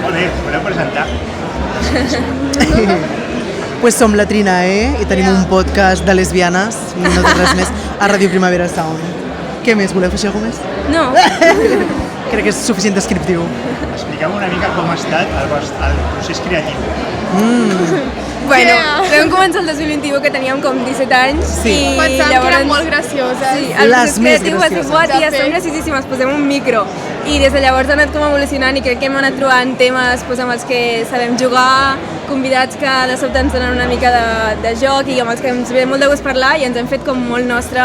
Molt bé, voleu presentar? Pues som la Trina i tenim un podcast de lesbianes, no té res més, a Ràdio Primavera Sound. Què més? Voleu fer alguna cosa més? No. Crec que és suficient descriptiu. Expliqueu una mica com ha estat el procés creatiu. Bueno, vam començar el 2021 que teníem com 17 anys Sí. i Pensàvem que llavors... eren molt gracioses. Sí, el Les procés més creatiu va ser, gracioses. "Buah, tia, De fet. som graciosíssimes, posem un micro". I des de llavors ha anat com evolucionant i crec que hem anat trobant temes amb els que sabem jugar, convidats que de sobte ens donen una mica de joc i amb els que ens ve molt de gust parlar i ens hem fet com molt nostre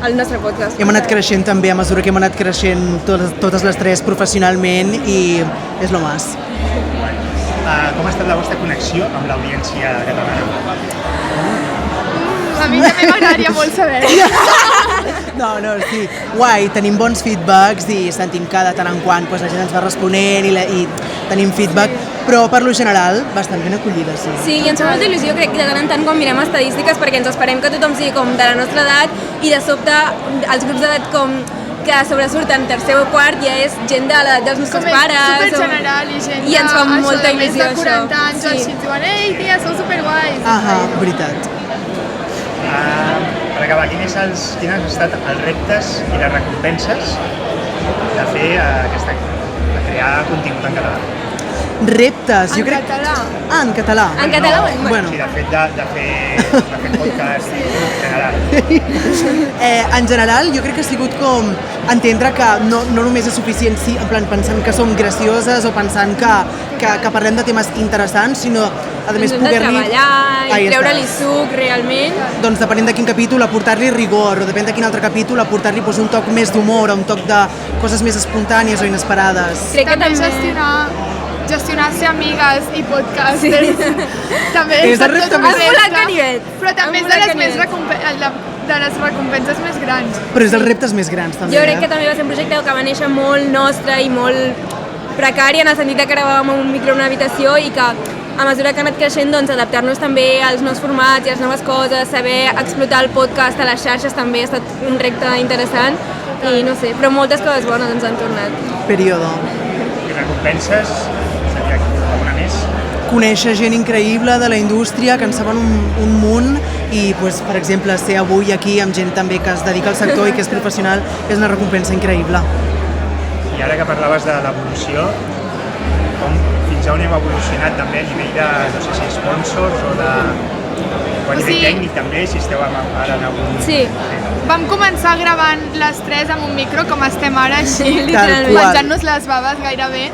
el nostre podcast. Hem anat creixent també a mesura que hem anat creixent totes les tres professionalment i és lo más. Com ha estat la vostra connexió amb l'audiència catalana? A mi també m'agradaria molt saber. No, sí, guai, tenim bons feedbacks i sentim que de tant en quant pues, la gent ens va responent i tenim feedback, però per lo general bastant ben acollida, sí. Sí, i ens fa molta il·lusió, crec que de tant en tant quan mirem estadístiques perquè ens esperem que tothom sigui com de la nostra edat i de sobte els grups d'edat com que sobresurten tercer o quart ja és gent de l'edat dels nostres Com és pares. supergeneral i gent I ens fa molta il·lusió, de més de 40 anys això. o així, et diuen, ei, tia, sou superguais. Veritat. Per acabar, quins han estat els reptes i les recompenses de fer de crear contingut en català? Reptes, jo En crec... català. En català. En català, bueno. Sí, de fer podcast en general. En general, jo crec que ha sigut com entendre que no només és suficient en plan pensant que som gracioses o pensant que parlem de temes interessants, sinó a més Hem de treballar i treure-li suc realment. Doncs depenent de quin capítol aportar-li rigor o depèn de quin altre capítol aportar-li un toc més d'humor o un toc de coses més espontànies o inesperades. Crec que També gestionar ser amigues i podcasters. També És el repte tot un més- Has volat repte, canivet. però també Has és de volat les, més canivet. de les recompenses més grans. Però és dels reptes més grans també. Jo crec que també va ser un projecte que va néixer molt nostre i molt precari en el sentit que gravàvem amb un micro en una habitació i que a mesura que ha anat creixent doncs, adaptar-nos també als nous formats i a les noves coses, saber explotar el podcast a les xarxes també ha estat un repte interessant i no sé, però moltes coses bones ens han tornat. Període. I recompenses, alguna més? Conèixer gent increïble de la indústria que en saben un munt i, pues, per exemple, ser avui aquí amb gent també que es dedica al sector i que és professional és una recompensa increïble. I ara que parlaves de l'evolució, fins on hem evolucionat també a nivell de, no sé si sponsors o a nivell tècnic també, si esteu ara en algun... Sí. Vam començar gravant les tres amb un micro, com estem ara, així, Tal qual. penjant-nos les baves gairebé.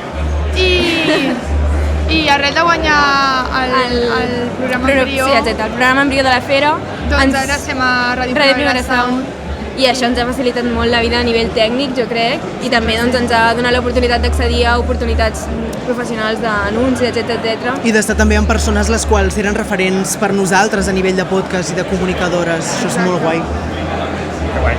I arrel de guanyar el programa Embrió, Sí, exacte, el programa Embrió de la Fera. doncs ara estem a Ràdio Primavera Sound. I això ens ha facilitat molt la vida a nivell tècnic, jo crec, i també doncs, ens ha donat l'oportunitat d'accedir a oportunitats professionals d'anuncis, etc. I d'estar també amb persones les quals eren referents per nosaltres a nivell de podcast i de comunicadores. Això és molt guai. Que guai.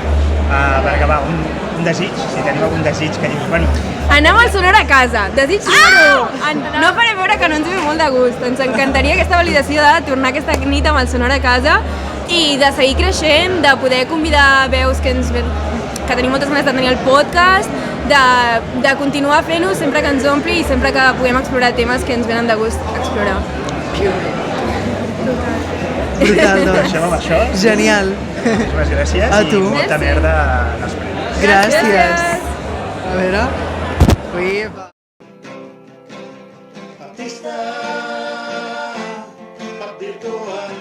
Per acabar, un desig, si teniu algun desig que dius, bueno, Anem al Sonor a casa, desig número 1. No faré veure que no ens ve molt de gust, ens encantaria aquesta validació de tornar aquesta nit amb el Sonor a casa i de seguir creixent, de poder convidar veus que tenim moltes ganes de tenir el podcast, de continuar fent-ho sempre que ens ompli i sempre que puguem explorar temes que ens venen de gust explorar. Brutal, doncs. deixem amb això. Genial. Moltíssimes gràcies A tu. i molta merda en els premis. Gràcies. A veure. Uipa. Artista virtual.